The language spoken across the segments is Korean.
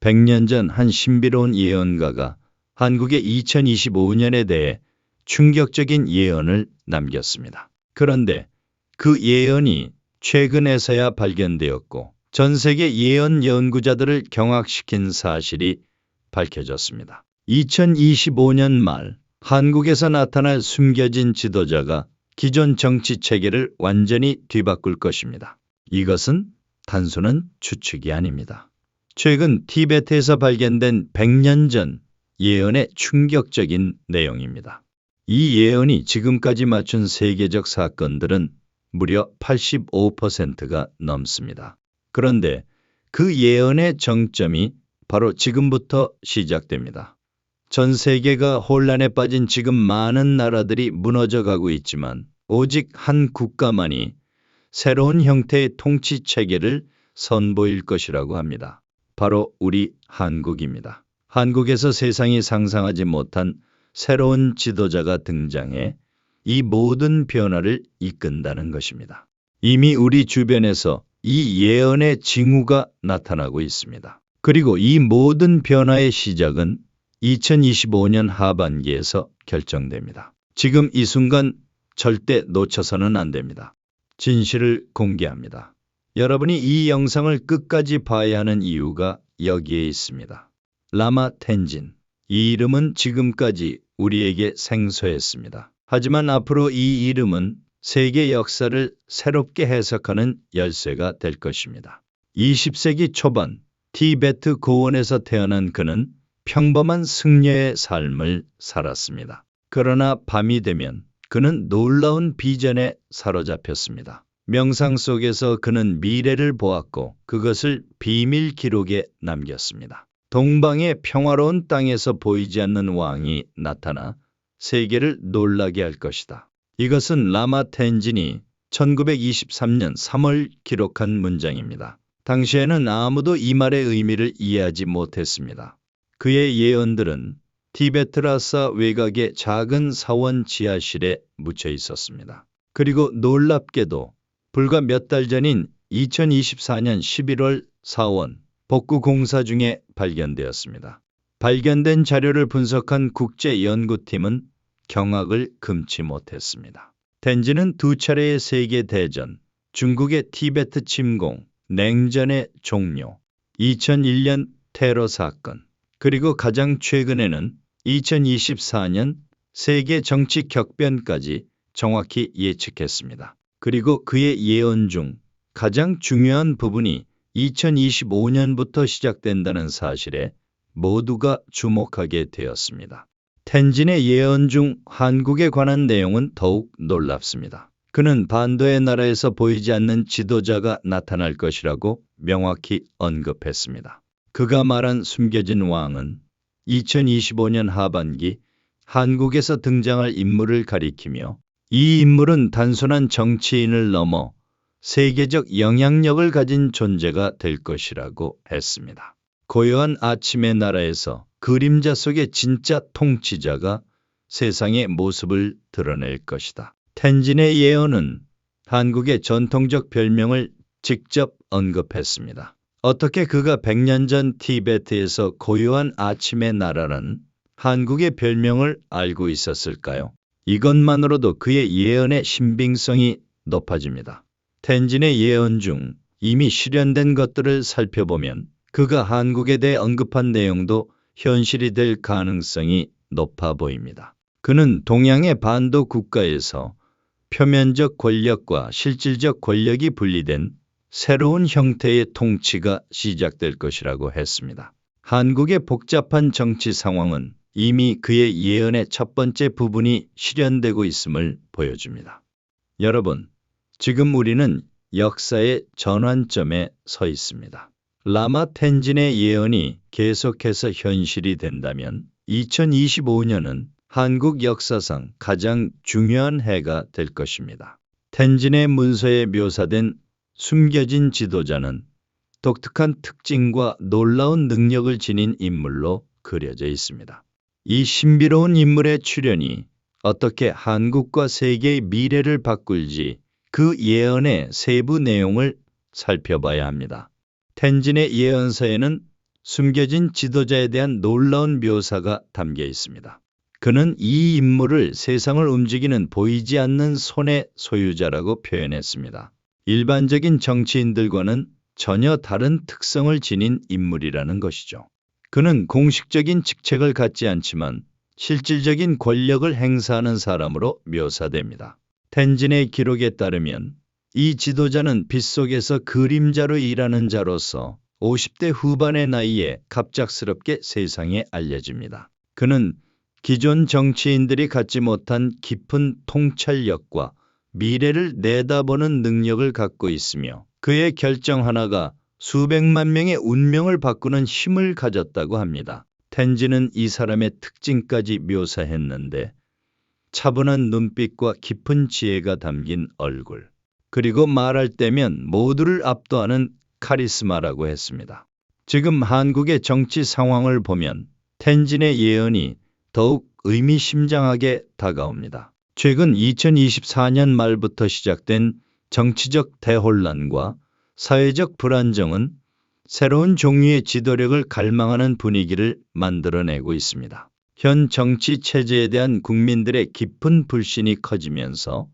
100년 전 한 신비로운 예언가가 한국의 2025년에 대해 충격적인 예언을 남겼습니다. 그런데 그 예언이 최근에서야 발견되었고 전 세계 예언 연구자들을 경악시킨 사실이 밝혀졌습니다. 2025년 말 한국에서 나타날 숨겨진 지도자가 기존 정치 체계를 완전히 뒤바꿀 것입니다. 이것은 단순한 추측이 아닙니다. 최근 티베트에서 발견된 100년 전 예언의 충격적인 내용입니다. 이 예언이 지금까지 맞춘 세계적 사건들은 무려 85%가 넘습니다. 그런데 그 예언의 정점이 바로 지금부터 시작됩니다. 전 세계가 혼란에 빠진 지금 많은 나라들이 무너져 가고 있지만 오직 한 국가만이 새로운 형태의 통치 체계를 선보일 것이라고 합니다. 바로 우리 한국입니다. 한국에서 세상이 상상하지 못한 새로운 지도자가 등장해 이 모든 변화를 이끈다는 것입니다. 이미 우리 주변에서 이 예언의 징후가 나타나고 있습니다. 그리고 이 모든 변화의 시작은 2025년 하반기에서 결정됩니다. 지금 이 순간 절대 놓쳐서는 안 됩니다. 진실을 공개합니다. 여러분이 이 영상을 끝까지 봐야 하는 이유가 여기에 있습니다. 라마 텐진. 이 이름은 지금까지 우리에게 생소했습니다. 하지만 앞으로 이 이름은 세계 역사를 새롭게 해석하는 열쇠가 될 것입니다. 20세기 초반 티베트 고원에서 태어난 그는 평범한 승려의 삶을 살았습니다. 그러나 밤이 되면 그는 놀라운 비전에 사로잡혔습니다. 명상 속에서 그는 미래를 보았고 그것을 비밀 기록에 남겼습니다. 동방의 평화로운 땅에서 보이지 않는 왕이 나타나 세계를 놀라게 할 것이다. 이것은 라마 텐진이 1923년 3월 기록한 문장입니다. 당시에는 아무도 이 말의 의미를 이해하지 못했습니다. 그의 예언들은 티베트 라사 외곽의 작은 사원 지하실에 묻혀 있었습니다. 그리고 놀랍게도 불과 몇 달 전인 2024년 11월 사원 복구 공사 중에 발견되었습니다. 발견된 자료를 분석한 국제연구팀은 경악을 금치 못했습니다. 텐진은 두 차례의 세계대전, 중국의 티베트 침공, 냉전의 종료, 2001년 테러 사건, 그리고 가장 최근에는 2024년 세계 정치 격변까지 정확히 예측했습니다. 그리고 그의 예언 중 가장 중요한 부분이 2025년부터 시작된다는 사실에 모두가 주목하게 되었습니다. 텐진의 예언 중 한국에 관한 내용은 더욱 놀랍습니다. 그는 반도의 나라에서 보이지 않는 지도자가 나타날 것이라고 명확히 언급했습니다. 그가 말한 숨겨진 왕은 2025년 하반기 한국에서 등장할 인물을 가리키며 이 인물은 단순한 정치인을 넘어 세계적 영향력을 가진 존재가 될 것이라고 했습니다. 고요한 아침의 나라에서 그림자 속의 진짜 통치자가 세상의 모습을 드러낼 것이다. 텐진의 예언은 한국의 전통적 별명을 직접 언급했습니다. 어떻게 그가 100년 전 티베트에서 고요한 아침의 나라라는 한국의 별명을 알고 있었을까요? 이것만으로도 그의 예언의 신빙성이 높아집니다. 텐진의 예언 중 이미 실현된 것들을 살펴보면 그가 한국에 대해 언급한 내용도 현실이 될 가능성이 높아 보입니다. 그는 동양의 반도 국가에서 표면적 권력과 실질적 권력이 분리된 새로운 형태의 통치가 시작될 것이라고 했습니다. 한국의 복잡한 정치 상황은 이미 그의 예언의 첫 번째 부분이 실현되고 있음을 보여줍니다. 여러분, 지금 우리는 역사의 전환점에 서 있습니다. 라마 텐진의 예언이 계속해서 현실이 된다면 2025년은 한국 역사상 가장 중요한 해가 될 것입니다. 텐진의 문서에 묘사된 숨겨진 지도자는 독특한 특징과 놀라운 능력을 지닌 인물로 그려져 있습니다. 이 신비로운 인물의 출현이 어떻게 한국과 세계의 미래를 바꿀지 그 예언의 세부 내용을 살펴봐야 합니다. 텐진의 예언서에는 숨겨진 지도자에 대한 놀라운 묘사가 담겨 있습니다. 그는 이 인물을 세상을 움직이는 보이지 않는 손의 소유자라고 표현했습니다. 일반적인 정치인들과는 전혀 다른 특성을 지닌 인물이라는 것이죠. 그는 공식적인 직책을 갖지 않지만 실질적인 권력을 행사하는 사람으로 묘사됩니다. 텐진의 기록에 따르면 이 지도자는 빗속에서 그림자로 일하는 자로서 50대 후반의 나이에 갑작스럽게 세상에 알려집니다. 그는 기존 정치인들이 갖지 못한 깊은 통찰력과 미래를 내다보는 능력을 갖고 있으며 그의 결정 하나가 수백만 명의 운명을 바꾸는 힘을 가졌다고 합니다. 텐진은 이 사람의 특징까지 묘사했는데 차분한 눈빛과 깊은 지혜가 담긴 얼굴, 그리고 말할 때면 모두를 압도하는 카리스마라고 했습니다. 지금 한국의 정치 상황을 보면 텐진의 예언이 더욱 의미심장하게 다가옵니다. 최근 2024년 말부터 시작된 정치적 대혼란과 사회적 불안정은 새로운 종류의 지도력을 갈망하는 분위기를 만들어내고 있습니다. 현 정치 체제에 대한 국민들의 깊은 불신이 커지면서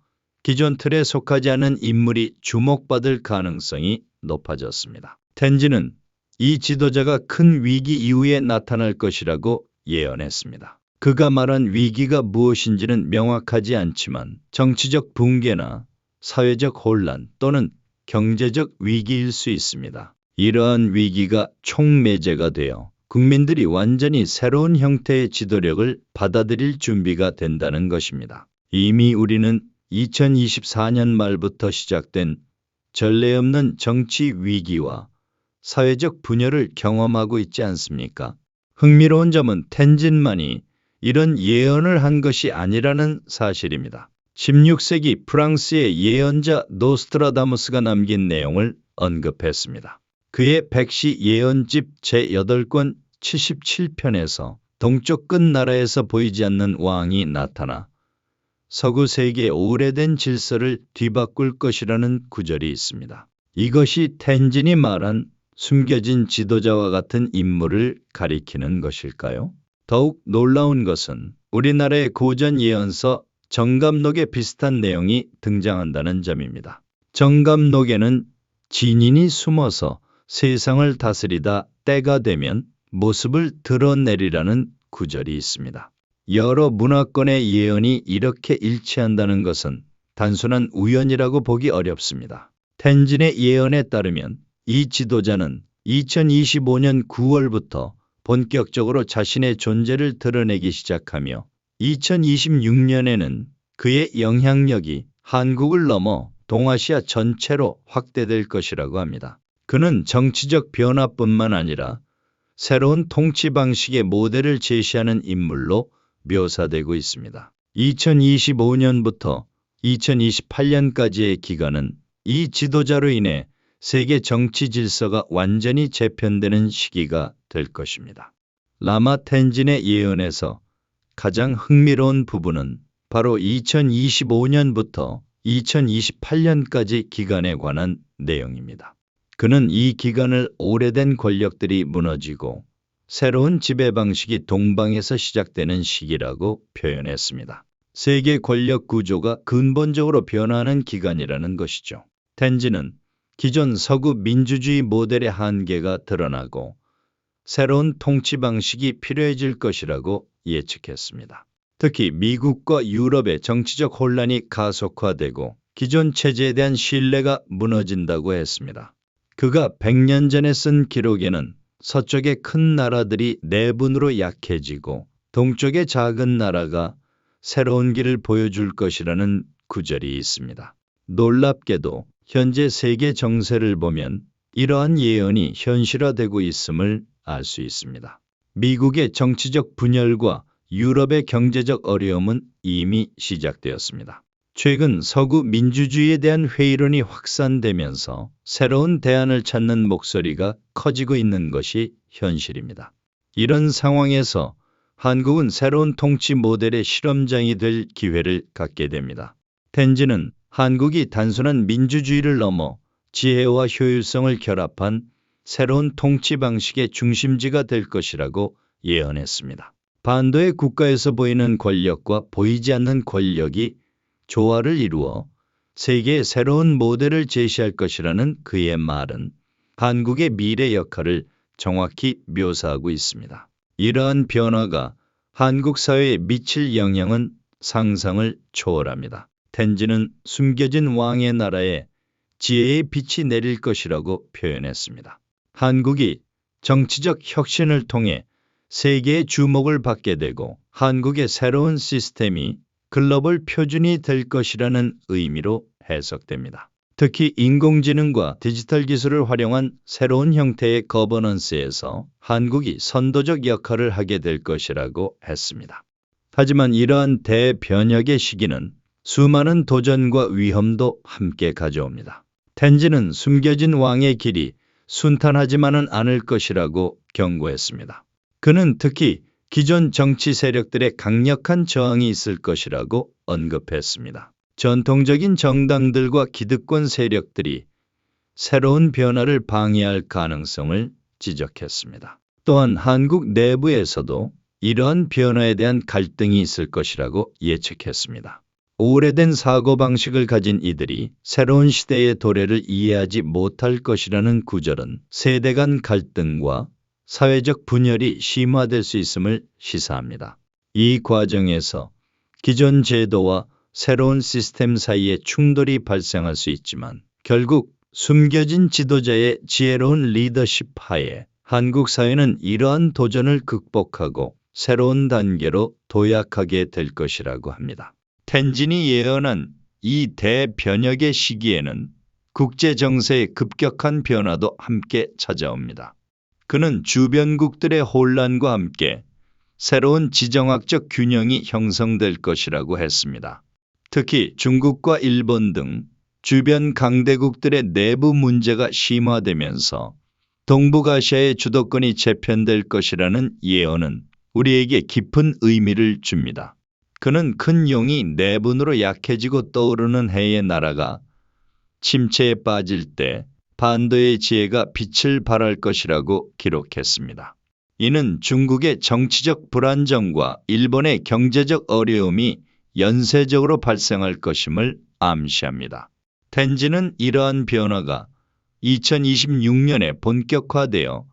기존 틀에 속하지 않은 인물이 주목받을 가능성이 높아졌습니다. 텐진은 이 지도자가 큰 위기 이후에 나타날 것이라고 예언했습니다. 그가 말한 위기가 무엇인지는 명확하지 않지만 정치적 붕괴나 사회적 혼란 또는 경제적 위기일 수 있습니다. 이러한 위기가 총매제가 되어 국민들이 완전히 새로운 형태의 지도력을 받아들일 준비가 된다는 것입니다. 이미 우리는 2024년 말부터 시작된 전례 없는 정치 위기와 사회적 분열을 경험하고 있지 않습니까? 흥미로운 점은 텐진만이 이런 예언을 한 것이 아니라는 사실입니다. 16세기 프랑스의 예언자 노스트라다무스가 남긴 내용을 언급했습니다. 그의 백시 예언집 제8권 77편에서 동쪽 끝 나라에서 보이지 않는 왕이 나타나 서구 세계의 오래된 질서를 뒤바꿀 것이라는 구절이 있습니다. 이것이 텐진이 말한 숨겨진 지도자와 같은 인물을 가리키는 것일까요? 더욱 놀라운 것은 우리나라의 고전 예언서 정감록에 비슷한 내용이 등장한다는 점입니다. 정감록에는 진인이 숨어서 세상을 다스리다 때가 되면 모습을 드러내리라는 구절이 있습니다. 여러 문화권의 예언이 이렇게 일치한다는 것은 단순한 우연이라고 보기 어렵습니다. 텐진의 예언에 따르면 이 지도자는 2025년 9월부터 본격적으로 자신의 존재를 드러내기 시작하며 2026년에는 그의 영향력이 한국을 넘어 동아시아 전체로 확대될 것이라고 합니다. 그는 정치적 변화뿐만 아니라 새로운 통치 방식의 모델을 제시하는 인물로 묘사되고 있습니다. 2025년부터 2028년까지의 기간은 이 지도자로 인해 세계 정치 질서가 완전히 재편되는 시기가 될 것입니다. 라마 텐진의 예언에서 가장 흥미로운 부분은 바로 2025년부터 2028년까지 기간에 관한 내용입니다. 그는 이 기간을 오래된 권력들이 무너지고 새로운 지배 방식이 동방에서 시작되는 시기라고 표현했습니다. 세계 권력 구조가 근본적으로 변화하는 기간이라는 것이죠. 텐진은 기존 서구 민주주의 모델의 한계가 드러나고 새로운 통치 방식이 필요해질 것이라고 예측했습니다. 특히 미국과 유럽의 정치적 혼란이 가속화되고 기존 체제에 대한 신뢰가 무너진다고 했습니다. 그가 100년 전에 쓴 기록에는 서쪽의 큰 나라들이 내분으로 약해지고 동쪽의 작은 나라가 새로운 길을 보여줄 것이라는 구절이 있습니다. 놀랍게도 현재 세계 정세를 보면 이러한 예언이 현실화되고 있음을 알 수 있습니다. 미국의 정치적 분열과 유럽의 경제적 어려움은 이미 시작되었습니다. 최근 서구 민주주의에 대한 회의론이 확산되면서 새로운 대안을 찾는 목소리가 커지고 있는 것이 현실입니다. 이런 상황에서 한국은 새로운 통치 모델의 실험장이 될 기회를 갖게 됩니다. 텐진은 한국이 단순한 민주주의를 넘어 지혜와 효율성을 결합한 새로운 통치 방식의 중심지가 될 것이라고 예언했습니다. 반도의 국가에서 보이는 권력과 보이지 않는 권력이 조화를 이루어 세계의 새로운 모델을 제시할 것이라는 그의 말은 한국의 미래 역할을 정확히 묘사하고 있습니다. 이러한 변화가 한국 사회에 미칠 영향은 상상을 초월합니다. 텐지는 숨겨진 왕의 나라에 지혜의 빛이 내릴 것이라고 표현했습니다. 한국이 정치적 혁신을 통해 세계의 주목을 받게 되고 한국의 새로운 시스템이 글로벌 표준이 될 것이라는 의미로 해석됩니다. 특히 인공지능과 디지털 기술을 활용한 새로운 형태의 거버넌스에서 한국이 선도적 역할을 하게 될 것이라고 했습니다. 하지만 이러한 대변혁의 시기는 수많은 도전과 위험도 함께 가져옵니다. 텐지는 숨겨진 왕의 길이 순탄하지만은 않을 것이라고 경고했습니다. 그는 특히 기존 정치 세력들의 강력한 저항이 있을 것이라고 언급했습니다. 전통적인 정당들과 기득권 세력들이 새로운 변화를 방해할 가능성을 지적했습니다. 또한 한국 내부에서도 이러한 변화에 대한 갈등이 있을 것이라고 예측했습니다. 오래된 사고방식을 가진 이들이 새로운 시대의 도래를 이해하지 못할 것이라는 구절은 세대 간 갈등과 사회적 분열이 심화될 수 있음을 시사합니다. 이 과정에서 기존 제도와 새로운 시스템 사이에 충돌이 발생할 수 있지만 결국 숨겨진 지도자의 지혜로운 리더십 하에 한국 사회는 이러한 도전을 극복하고 새로운 단계로 도약하게 될 것이라고 합니다. 텐진이 예언한 이 대변혁의 시기에는 국제 정세의 급격한 변화도 함께 찾아옵니다. 그는 주변국들의 혼란과 함께 새로운 지정학적 균형이 형성될 것이라고 했습니다. 특히 중국과 일본 등 주변 강대국들의 내부 문제가 심화되면서 동북아시아의 주도권이 재편될 것이라는 예언은 우리에게 깊은 의미를 줍니다. 그는 큰 용이 내분으로 약해지고 떠오르는 해의 나라가 침체에 빠질 때 반도의 지혜가 빛을 발할 것이라고 기록했습니다. 이는 중국의 정치적 불안정과 일본의 경제적 어려움이 연쇄적으로 발생할 것임을 암시합니다. 텐지는 이러한 변화가 2026년에 본격화되어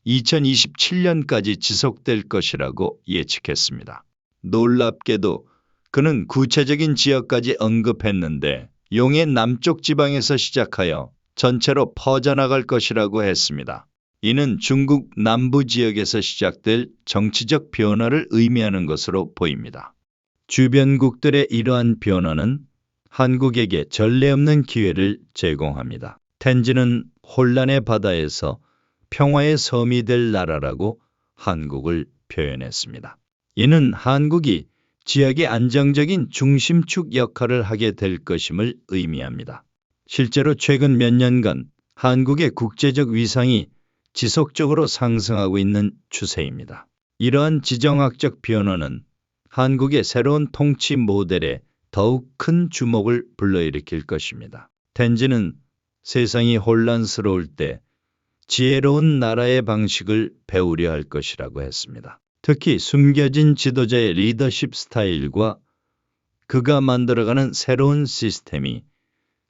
2027년까지 지속될 것이라고 예측했습니다. 놀랍게도 그는 구체적인 지역까지 언급했는데 용의 남쪽 지방에서 시작하여 전체로 퍼져나갈 것이라고 했습니다. 이는 중국 남부 지역에서 시작될 정치적 변화를 의미하는 것으로 보입니다. 주변국들의 이러한 변화는 한국에게 전례 없는 기회를 제공합니다. 텐지는 혼란의 바다에서 평화의 섬이 될 나라라고 한국을 표현했습니다. 이는 한국이 지역의 안정적인 중심축 역할을 하게 될 것임을 의미합니다. 실제로 최근 몇 년간 한국의 국제적 위상이 지속적으로 상승하고 있는 추세입니다. 이러한 지정학적 변화는 한국의 새로운 통치 모델에 더욱 큰 주목을 불러일으킬 것입니다. 텐지는 세상이 혼란스러울 때 지혜로운 나라의 방식을 배우려 할 것이라고 했습니다. 특히 숨겨진 지도자의 리더십 스타일과 그가 만들어가는 새로운 시스템이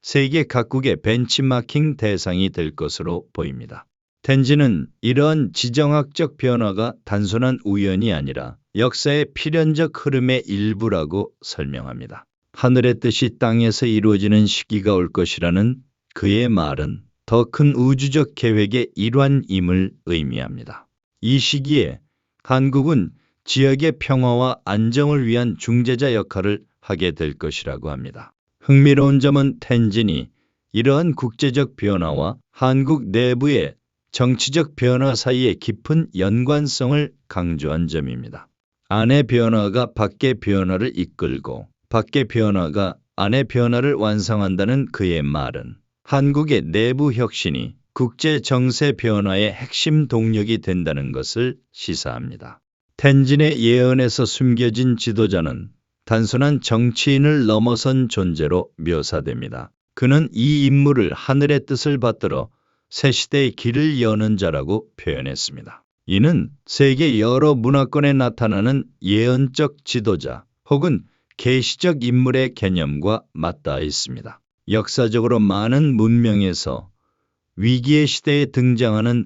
세계 각국의 벤치마킹 대상이 될 것으로 보입니다. 텐지는 이러한 지정학적 변화가 단순한 우연이 아니라 역사의 필연적 흐름의 일부라고 설명합니다. 하늘의 뜻이 땅에서 이루어지는 시기가 올 것이라는 그의 말은 더 큰 우주적 계획의 일환임을 의미합니다. 이 시기에 한국은 지역의 평화와 안정을 위한 중재자 역할을 하게 될 것이라고 합니다. 흥미로운 점은 텐진이 이러한 국제적 변화와 한국 내부의 정치적 변화 사이의 깊은 연관성을 강조한 점입니다. 안의 변화가 밖의 변화를 이끌고 밖의 변화가 안의 변화를 완성한다는 그의 말은 한국의 내부 혁신이 국제 정세 변화의 핵심 동력이 된다는 것을 시사합니다. 텐진의 예언에서 숨겨진 지도자는 단순한 정치인을 넘어선 존재로 묘사됩니다. 그는 이 인물을 하늘의 뜻을 받들어 새 시대의 길을 여는 자라고 표현했습니다. 이는 세계 여러 문화권에 나타나는 예언적 지도자 혹은 계시적 인물의 개념과 맞닿아 있습니다. 역사적으로 많은 문명에서 위기의 시대에 등장하는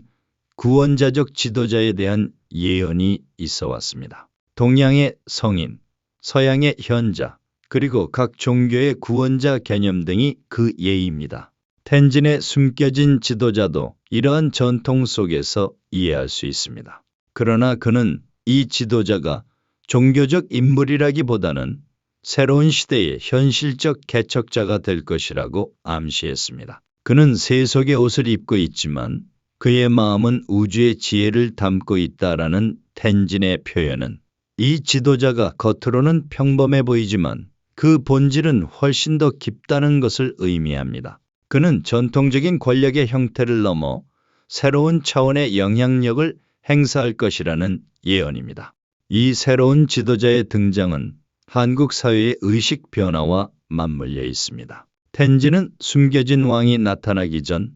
구원자적 지도자에 대한 예언이 있어 왔습니다. 동양의 성인, 서양의 현자, 그리고 각 종교의 구원자 개념 등이 그 예입니다. 텐진의 숨겨진 지도자도 이러한 전통 속에서 이해할 수 있습니다. 그러나 그는 이 지도자가 종교적 인물이라기보다는 새로운 시대의 현실적 개척자가 될 것이라고 암시했습니다. 그는 세속의 옷을 입고 있지만 그의 마음은 우주의 지혜를 담고 있다라는 텐진의 표현은 이 지도자가 겉으로는 평범해 보이지만 그 본질은 훨씬 더 깊다는 것을 의미합니다. 그는 전통적인 권력의 형태를 넘어 새로운 차원의 영향력을 행사할 것이라는 예언입니다. 이 새로운 지도자의 등장은 한국 사회의 의식 변화와 맞물려 있습니다. 텐진은 숨겨진 왕이 나타나기 전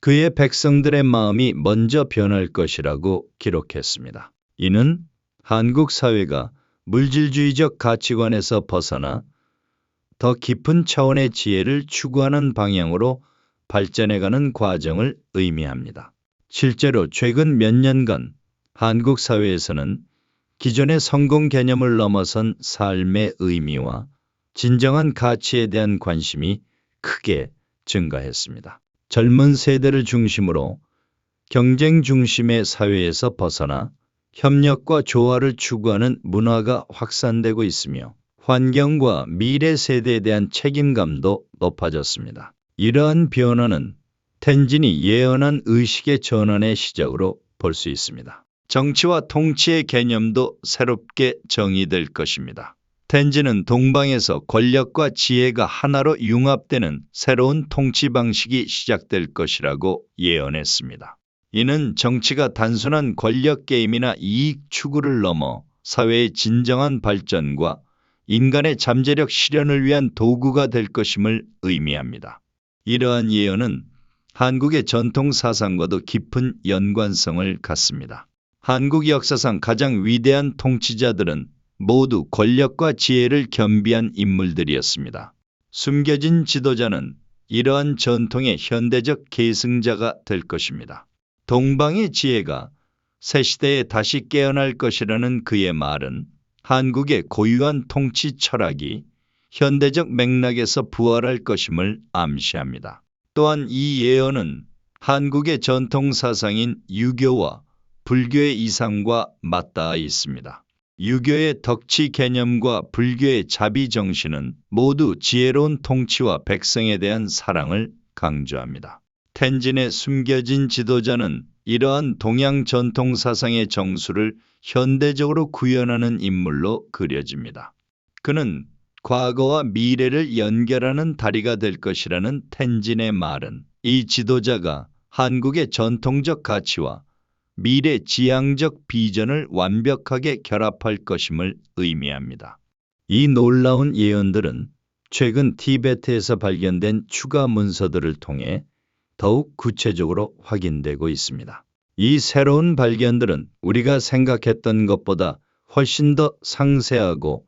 그의 백성들의 마음이 먼저 변할 것이라고 기록했습니다. 이는 한국 사회가 물질주의적 가치관에서 벗어나 더 깊은 차원의 지혜를 추구하는 방향으로 발전해가는 과정을 의미합니다. 실제로 최근 몇 년간 한국 사회에서는 기존의 성공 개념을 넘어선 삶의 의미와 진정한 가치에 대한 관심이 크게 증가했습니다. 젊은 세대를 중심으로 경쟁 중심의 사회에서 벗어나 협력과 조화를 추구하는 문화가 확산되고 있으며 환경과 미래 세대에 대한 책임감도 높아졌습니다. 이러한 변화는 텐진이 예언한 의식의 전환의 시작으로 볼 수 있습니다. 정치와 통치의 개념도 새롭게 정의될 것입니다. 텐진은 동방에서 권력과 지혜가 하나로 융합되는 새로운 통치 방식이 시작될 것이라고 예언했습니다. 이는 정치가 단순한 권력 게임이나 이익 추구를 넘어 사회의 진정한 발전과 인간의 잠재력 실현을 위한 도구가 될 것임을 의미합니다. 이러한 예언은 한국의 전통 사상과도 깊은 연관성을 갖습니다. 한국 역사상 가장 위대한 통치자들은 모두 권력과 지혜를 겸비한 인물들이었습니다. 숨겨진 지도자는 이러한 전통의 현대적 계승자가 될 것입니다. 동방의 지혜가 새 시대에 다시 깨어날 것이라는 그의 말은 한국의 고유한 통치 철학이 현대적 맥락에서 부활할 것임을 암시합니다. 또한 이 예언은 한국의 전통 사상인 유교와 불교의 이상과 맞닿아 있습니다. 유교의 덕치 개념과 불교의 자비 정신은 모두 지혜로운 통치와 백성에 대한 사랑을 강조합니다. 텐진의 숨겨진 지도자는 이러한 동양 전통 사상의 정수를 현대적으로 구현하는 인물로 그려집니다. 그는 과거와 미래를 연결하는 다리가 될 것이라는 텐진의 말은 이 지도자가 한국의 전통적 가치와 미래 지향적 비전을 완벽하게 결합할 것임을 의미합니다. 이 놀라운 예언들은 최근 티베트에서 발견된 추가 문서들을 통해 더욱 구체적으로 확인되고 있습니다. 이 새로운 발견들은 우리가 생각했던 것보다 훨씬 더 상세하고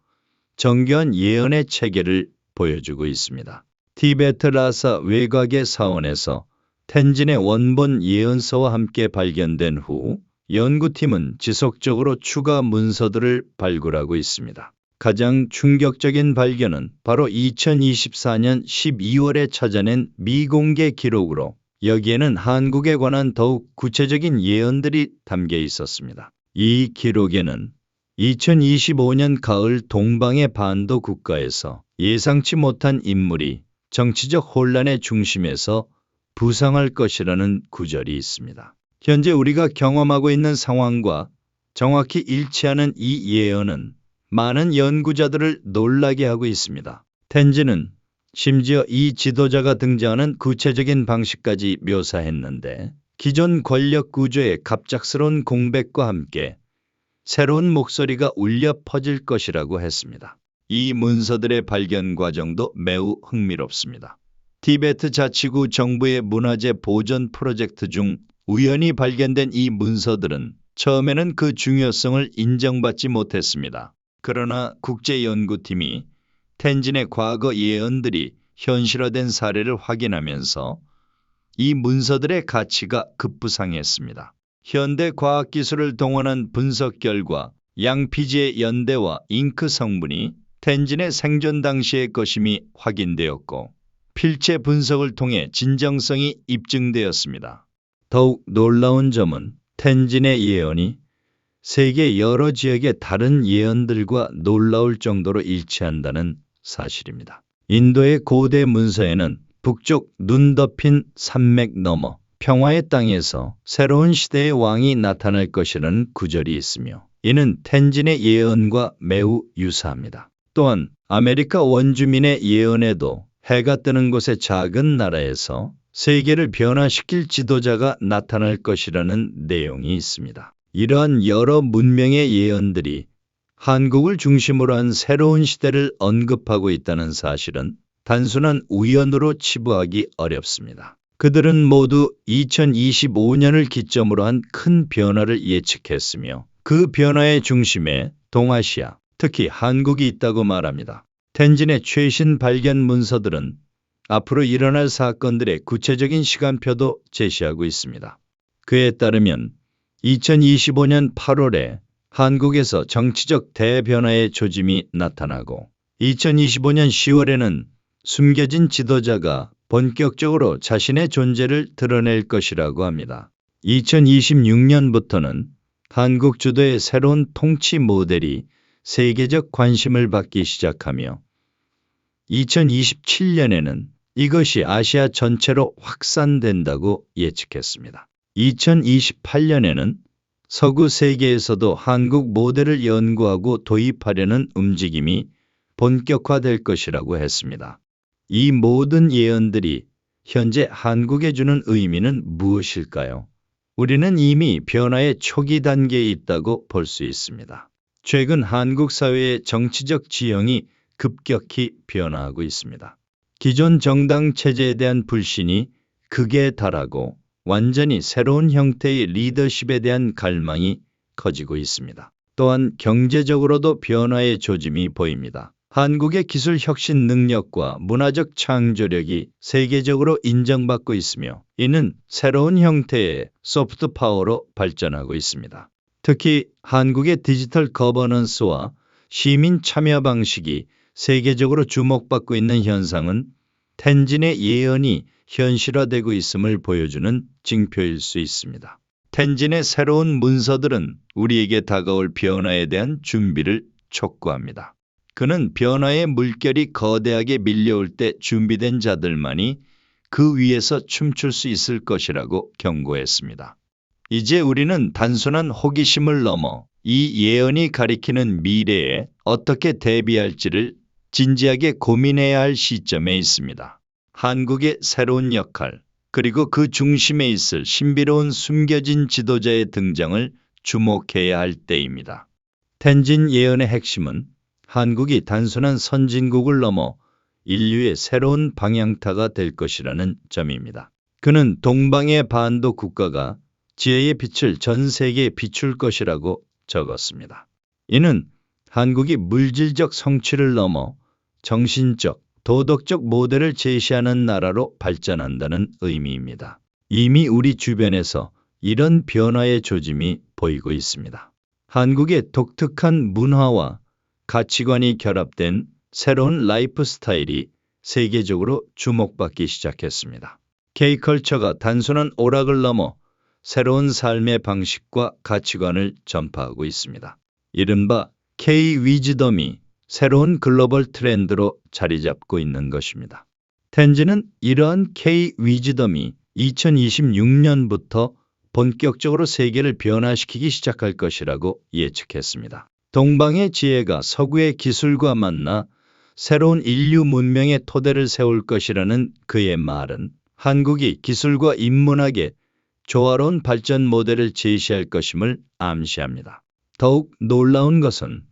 정교한 예언의 체계를 보여주고 있습니다. 티베트 라사 외곽의 사원에서 텐진의 원본 예언서와 함께 발견된 후 연구팀은 지속적으로 추가 문서들을 발굴하고 있습니다. 가장 충격적인 발견은 바로 2024년 12월에 찾아낸 미공개 기록으로 여기에는 한국에 관한 더욱 구체적인 예언들이 담겨 있었습니다. 이 기록에는 2025년 가을 동방의 반도 국가에서 예상치 못한 인물이 정치적 혼란의 중심에서 부상할 것이라는 구절이 있습니다. 현재 우리가 경험하고 있는 상황과 정확히 일치하는 이 예언은 많은 연구자들을 놀라게 하고 있습니다. 텐진은 심지어 이 지도자가 등장하는 구체적인 방식까지 묘사했는데 기존 권력 구조의 갑작스러운 공백과 함께 새로운 목소리가 울려 퍼질 것이라고 했습니다. 이 문서들의 발견 과정도 매우 흥미롭습니다. 티베트 자치구 정부의 문화재 보존 프로젝트 중 우연히 발견된 이 문서들은 처음에는 그 중요성을 인정받지 못했습니다. 그러나 국제연구팀이 텐진의 과거 예언들이 현실화된 사례를 확인하면서 이 문서들의 가치가 급부상했습니다. 현대 과학기술을 동원한 분석 결과 양피지의 연대와 잉크 성분이 텐진의 생존 당시의 것임이 확인되었고 필체 분석을 통해 진정성이 입증되었습니다. 더욱 놀라운 점은 텐진의 예언이 세계 여러 지역의 다른 예언들과 놀라울 정도로 일치한다는 사실입니다. 인도의 고대 문서에는 북쪽 눈 덮인 산맥 너머 평화의 땅에서 새로운 시대의 왕이 나타날 것이라는 구절이 있으며 이는 텐진의 예언과 매우 유사합니다. 또한 아메리카 원주민의 예언에도 해가 뜨는 곳의 작은 나라에서 세계를 변화시킬 지도자가 나타날 것이라는 내용이 있습니다. 이러한 여러 문명의 예언들이 한국을 중심으로 한 새로운 시대를 언급하고 있다는 사실은 단순한 우연으로 치부하기 어렵습니다. 그들은 모두 2025년을 기점으로 한 큰 변화를 예측했으며 그 변화의 중심에 동아시아, 특히 한국이 있다고 말합니다. 텐진의 최신 발견 문서들은 앞으로 일어날 사건들의 구체적인 시간표도 제시하고 있습니다. 그에 따르면 2025년 8월에 한국에서 정치적 대변화의 조짐이 나타나고 2025년 10월에는 숨겨진 지도자가 본격적으로 자신의 존재를 드러낼 것이라고 합니다. 2026년부터는 한국 주도의 새로운 통치 모델이 세계적 관심을 받기 시작하며 2027년에는 이것이 아시아 전체로 확산된다고 예측했습니다. 2028년에는 서구 세계에서도 한국 모델을 연구하고 도입하려는 움직임이 본격화될 것이라고 했습니다. 이 모든 예언들이 현재 한국에 주는 의미는 무엇일까요? 우리는 이미 변화의 초기 단계에 있다고 볼 수 있습니다. 최근 한국 사회의 정치적 지형이 급격히 변화하고 있습니다. 기존 정당 체제에 대한 불신이 극에 달하고 완전히 새로운 형태의 리더십에 대한 갈망이 커지고 있습니다. 또한 경제적으로도 변화의 조짐이 보입니다. 한국의 기술 혁신 능력과 문화적 창조력이 세계적으로 인정받고 있으며 이는 새로운 형태의 소프트 파워로 발전하고 있습니다. 특히 한국의 디지털 거버넌스와 시민 참여 방식이 세계적으로 주목받고 있는 현상은 텐진의 예언이 현실화되고 있음을 보여주는 징표일 수 있습니다. 텐진의 새로운 문서들은 우리에게 다가올 변화에 대한 준비를 촉구합니다. 그는 변화의 물결이 거대하게 밀려올 때 준비된 자들만이 그 위에서 춤출 수 있을 것이라고 경고했습니다. 이제 우리는 단순한 호기심을 넘어 이 예언이 가리키는 미래에 어떻게 대비할지를 진지하게 고민해야 할 시점에 있습니다. 한국의 새로운 역할, 그리고 그 중심에 있을 신비로운 숨겨진 지도자의 등장을 주목해야 할 때입니다. 텐진 예언의 핵심은 한국이 단순한 선진국을 넘어 인류의 새로운 방향타가 될 것이라는 점입니다. 그는 동방의 반도 국가가 지혜의 빛을 전 세계에 비출 것이라고 적었습니다. 이는 한국이 물질적 성취를 넘어 정신적, 도덕적 모델을 제시하는 나라로 발전한다는 의미입니다. 이미 우리 주변에서 이런 변화의 조짐이 보이고 있습니다. 한국의 독특한 문화와 가치관이 결합된 새로운 라이프 스타일이 세계적으로 주목받기 시작했습니다. K컬처가 단순한 오락을 넘어 새로운 삶의 방식과 가치관을 전파하고 있습니다. 이른바 K-위즈덤이 새로운 글로벌 트렌드로 자리 잡고 있는 것입니다. 텐진은 이러한 K-위즈덤이 2026년부터 본격적으로 세계를 변화시키기 시작할 것이라고 예측했습니다. 동방의 지혜가 서구의 기술과 만나 새로운 인류 문명의 토대를 세울 것이라는 그의 말은 한국이 기술과 인문학의 조화로운 발전 모델을 제시할 것임을 암시합니다. 더욱 놀라운 것은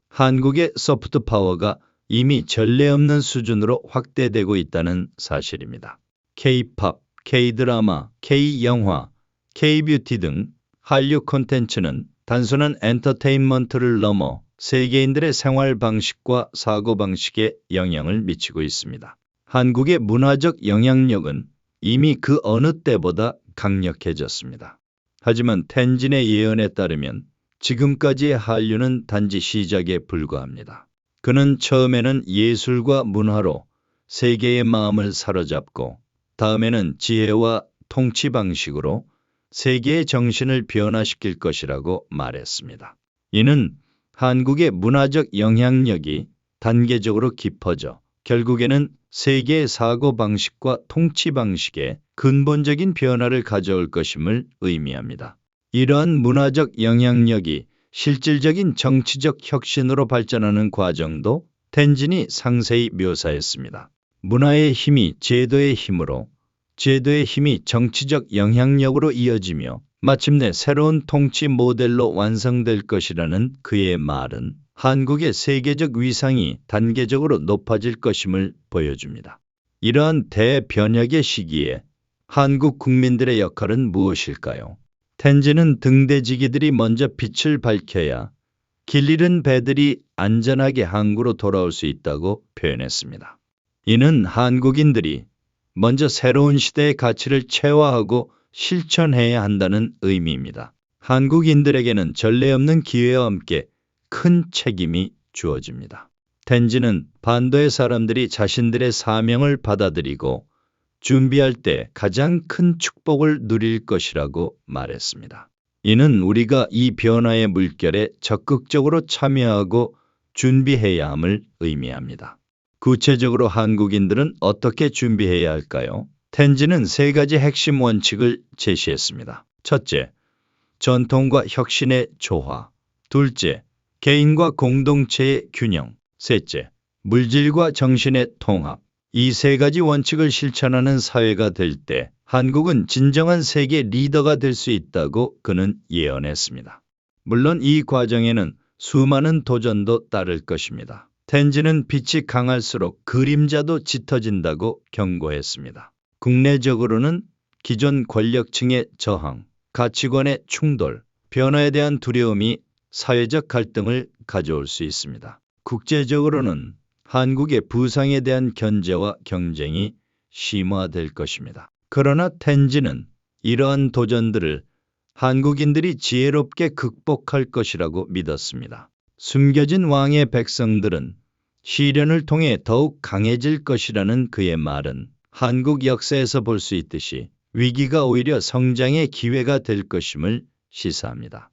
한국의 소프트 파워가 이미 전례 없는 수준으로 확대되고 있다는 사실입니다. K-팝, K-드라마, K-영화, K-뷰티 등 한류 콘텐츠는 단순한 엔터테인먼트를 넘어 세계인들의 생활 방식과 사고 방식에 영향을 미치고 있습니다. 한국의 문화적 영향력은 이미 그 어느 때보다 강력해졌습니다. 하지만 텐진의 예언에 따르면 지금까지의 한류는 단지 시작에 불과합니다. 그는 처음에는 예술과 문화로 세계의 마음을 사로잡고 다음에는 지혜와 통치 방식으로 세계의 정신을 변화시킬 것이라고 말했습니다. 이는 한국의 문화적 영향력이 단계적으로 깊어져 결국에는 세계의 사고방식과 통치방식에 근본적인 변화를 가져올 것임을 의미합니다. 이러한 문화적 영향력이 실질적인 정치적 혁신으로 발전하는 과정도 텐진이 상세히 묘사했습니다. 문화의 힘이 제도의 힘으로, 제도의 힘이 정치적 영향력으로 이어지며 마침내 새로운 통치 모델로 완성될 것이라는 그의 말은 한국의 세계적 위상이 단계적으로 높아질 것임을 보여줍니다. 이러한 대변혁의 시기에 한국 국민들의 역할은 무엇일까요? 텐진은 등대지기들이 먼저 빛을 밝혀야 길 잃은 배들이 안전하게 항구로 돌아올 수 있다고 표현했습니다. 이는 한국인들이 먼저 새로운 시대의 가치를 체화하고 실천해야 한다는 의미입니다. 한국인들에게는 전례 없는 기회와 함께 큰 책임이 주어집니다. 텐진은 반도의 사람들이 자신들의 사명을 받아들이고 준비할 때 가장 큰 축복을 누릴 것이라고 말했습니다. 이는 우리가 이 변화의 물결에 적극적으로 참여하고 준비해야 함을 의미합니다. 구체적으로 한국인들은 어떻게 준비해야 할까요? 텐진은 세 가지 핵심 원칙을 제시했습니다. 첫째, 전통과 혁신의 조화. 둘째, 개인과 공동체의 균형. 셋째, 물질과 정신의 통합. 이 세 가지 원칙을 실천하는 사회가 될 때 한국은 진정한 세계 리더가 될 수 있다고 그는 예언했습니다. 물론 이 과정에는 수많은 도전도 따를 것입니다. 텐진은 빛이 강할수록 그림자도 짙어진다고 경고했습니다. 국내적으로는 기존 권력층의 저항, 가치관의 충돌, 변화에 대한 두려움이 사회적 갈등을 가져올 수 있습니다. 국제적으로는 한국의 부상에 대한 견제와 경쟁이 심화될 것입니다. 그러나 텐진은 이러한 도전들을 한국인들이 지혜롭게 극복할 것이라고 믿었습니다. 숨겨진 왕의 백성들은 시련을 통해 더욱 강해질 것이라는 그의 말은 한국 역사에서 볼 수 있듯이 위기가 오히려 성장의 기회가 될 것임을 시사합니다.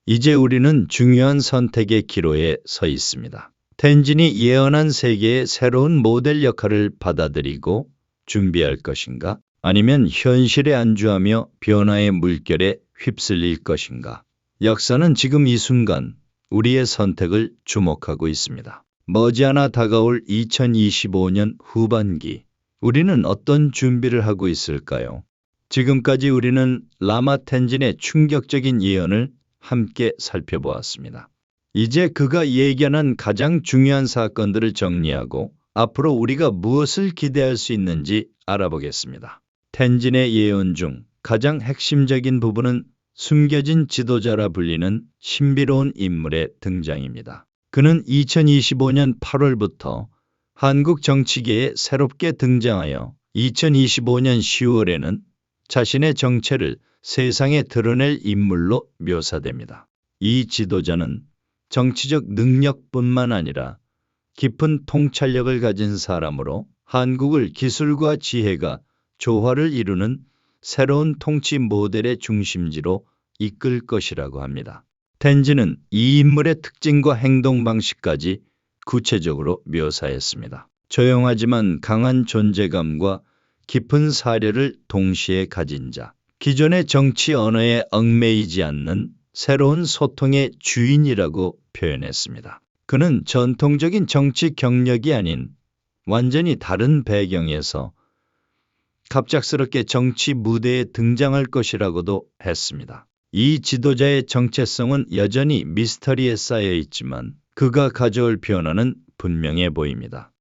이제 우리는 중요한 선택의 기로에 서 있습니다. 텐진이 예언한 세계의 새로운 모델 역할을 받아들이고 준비할 것인가? 아니면 현실에 안주하며 변화의 물결에 휩쓸릴 것인가? 역사는 지금 이 순간 우리의 선택을 주목하고 있습니다. 머지않아 다가올 2025년 후반기, 우리는 어떤 준비를 하고 있을까요? 지금까지 우리는 라마 텐진의 충격적인 예언을 함께 살펴보았습니다. 이제 그가 예견한 가장 중요한 사건들을 정리하고 앞으로 우리가 무엇을 기대할 수 있는지 알아보겠습니다. 텐진의 예언 중 가장 핵심적인 부분은 숨겨진 지도자라 불리는 신비로운 인물의 등장입니다. 그는 2025년 8월부터 한국 정치계에 새롭게 등장하여 2025년 10월에는 자신의 정체를 세상에 드러낼 인물로 묘사됩니다. 이 지도자는 정치적 능력뿐만 아니라 깊은 통찰력을 가진 사람으로 한국을 기술과 지혜가 조화를 이루는 새로운 통치 모델의 중심지로 이끌 것이라고 합니다. 텐진은 이 인물의 특징과 행동 방식까지 구체적으로 묘사했습니다. 조용하지만 강한 존재감과 깊은 사려를 동시에 가진 자, 기존의 정치 언어에 얽매이지 않는 새로운 소통의 주인이라고 표현했습니다. 그는 전통적인 정치 경력이 아닌 완전히 다른 배경에서 갑작스럽게 정치 무대에 등장할 것이라고도 했습니다. 이 지도자의 정체성은 여전히 미스터리에 쌓여 있지만 그가 가져올 변화는 분명해 보입니다.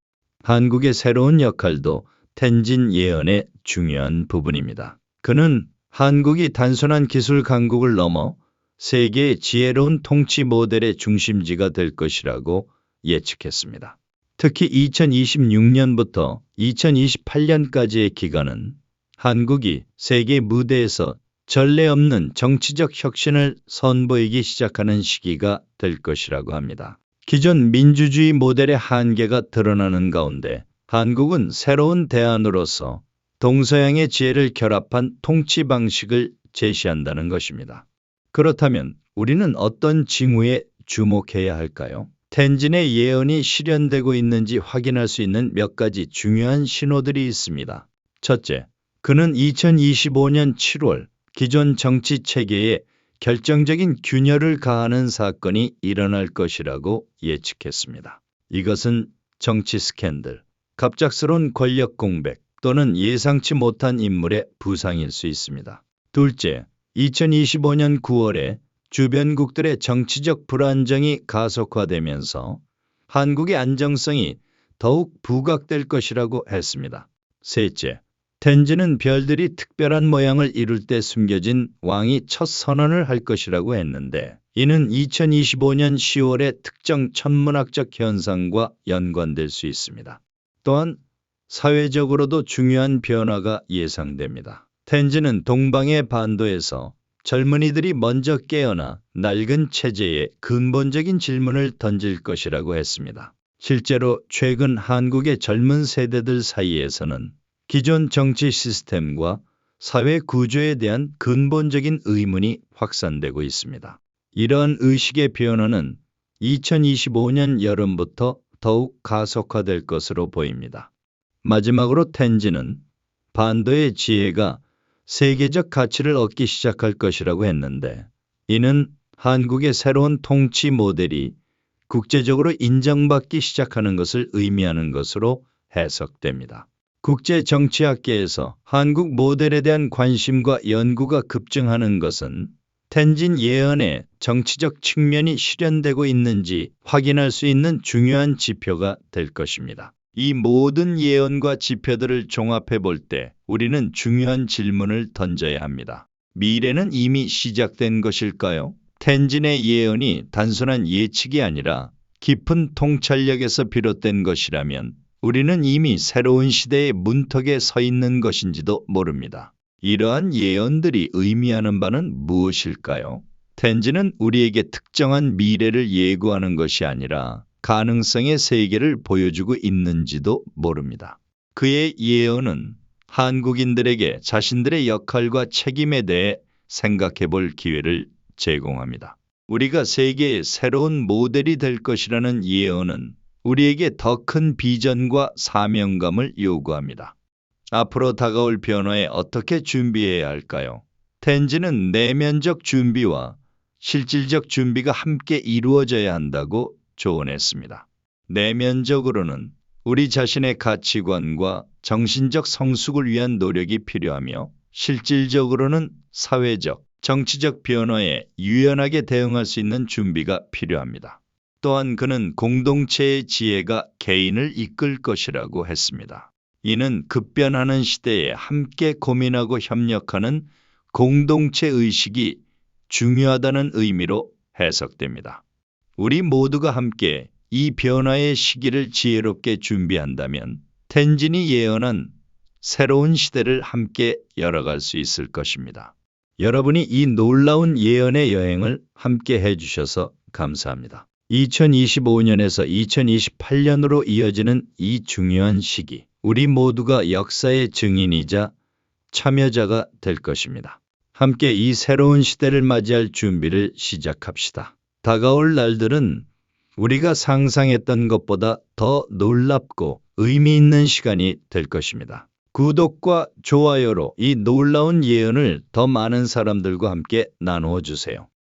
한국의 새로운 역할도 텐진 예언의 중요한 부분입니다. 그는 한국이 단순한 기술 강국을 넘어 세계의 지혜로운 통치 모델의 중심지가 될 것이라고 예측했습니다. 특히 2026년부터 2028년까지의 기간은 한국이 세계 무대에서 전례 없는 정치적 혁신을 선보이기 시작하는 시기가 될 것이라고 합니다. 기존 민주주의 모델의 한계가 드러나는 가운데 한국은 새로운 대안으로서 동서양의 지혜를 결합한 통치 방식을 제시한다는 것입니다. 그렇다면 우리는 어떤 징후에 주목해야 할까요? 텐진의 예언이 실현되고 있는지 확인할 수 있는 몇 가지 중요한 신호들이 있습니다. 첫째, 그는 2025년 7월 기존 정치 체계에 결정적인 균열을 가하는 사건이 일어날 것이라고 예측했습니다. 이것은 정치 스캔들, 갑작스러운 권력 공백 또는 예상치 못한 인물의 부상일 수 있습니다. 둘째, 2025년 9월에 주변국들의 정치적 불안정이 가속화되면서 한국의 안정성이 더욱 부각될 것이라고 했습니다. 셋째, 텐진은 별들이 특별한 모양을 이룰 때 숨겨진 왕이 첫 선언을 할 것이라고 했는데 이는 2025년 10월의 특정 천문학적 현상과 연관될 수 있습니다. 또한 사회적으로도 중요한 변화가 예상됩니다. 텐진은 동방의 반도에서 젊은이들이 먼저 깨어나 낡은 체제에 근본적인 질문을 던질 것이라고 했습니다. 실제로 최근 한국의 젊은 세대들 사이에서는 기존 정치 시스템과 사회 구조에 대한 근본적인 의문이 확산되고 있습니다. 이러한 의식의 변화는 2025년 여름부터 더욱 가속화될 것으로 보입니다. 마지막으로 텐진은 반도의 지혜가 세계적 가치를 얻기 시작할 것이라고 했는데 이는 한국의 새로운 통치 모델이 국제적으로 인정받기 시작하는 것을 의미하는 것으로 해석됩니다. 국제 정치학계에서 한국 모델에 대한 관심과 연구가 급증하는 것은 텐진 예언의 정치적 측면이 실현되고 있는지 확인할 수 있는 중요한 지표가 될 것입니다. 이 모든 예언과 지표들을 종합해 볼 때 우리는 중요한 질문을 던져야 합니다. 미래는 이미 시작된 것일까요? 텐진의 예언이 단순한 예측이 아니라 깊은 통찰력에서 비롯된 것이라면 우리는 이미 새로운 시대의 문턱에 서 있는 것인지도 모릅니다. 이러한 예언들이 의미하는 바는 무엇일까요? 텐진은 우리에게 특정한 미래를 예고하는 것이 아니라 가능성의 세계를 보여주고 있는지도 모릅니다. 그의 예언은 한국인들에게 자신들의 역할과 책임에 대해 생각해 볼 기회를 제공합니다. 우리가 세계의 새로운 모델이 될 것이라는 예언은 우리에게 더 큰 비전과 사명감을 요구합니다. 앞으로 다가올 변화에 어떻게 준비해야 할까요? 텐진은 내면적 준비와 실질적 준비가 함께 이루어져야 한다고 조언했습니다. 내면적으로는 우리 자신의 가치관과 정신적 성숙을 위한 노력이 필요하며 실질적으로는 사회적, 정치적 변화에 유연하게 대응할 수 있는 준비가 필요합니다. 또한 그는 공동체의 지혜가 개인을 이끌 것이라고 했습니다. 이는 급변하는 시대에 함께 고민하고 협력하는 공동체 의식이 중요하다는 의미로 해석됩니다. 우리 모두가 함께 이 변화의 시기를 지혜롭게 준비한다면 텐진이 예언한 새로운 시대를 함께 열어갈 수 있을 것입니다. 여러분이 이 놀라운 예언의 여행을 함께 해주셔서 감사합니다. 2025년에서 2028년으로 이어지는 이 중요한 시기, 우리 모두가 역사의 증인이자 참여자가 될 것입니다. 함께 이 새로운 시대를 맞이할 준비를 시작합시다. 다가올 날들은 우리가 상상했던 것보다 더 놀랍고 의미 있는 시간이 될 것입니다. 구독과 좋아요로 이 놀라운 예언을 더 많은 사람들과 함께 나누어 주세요.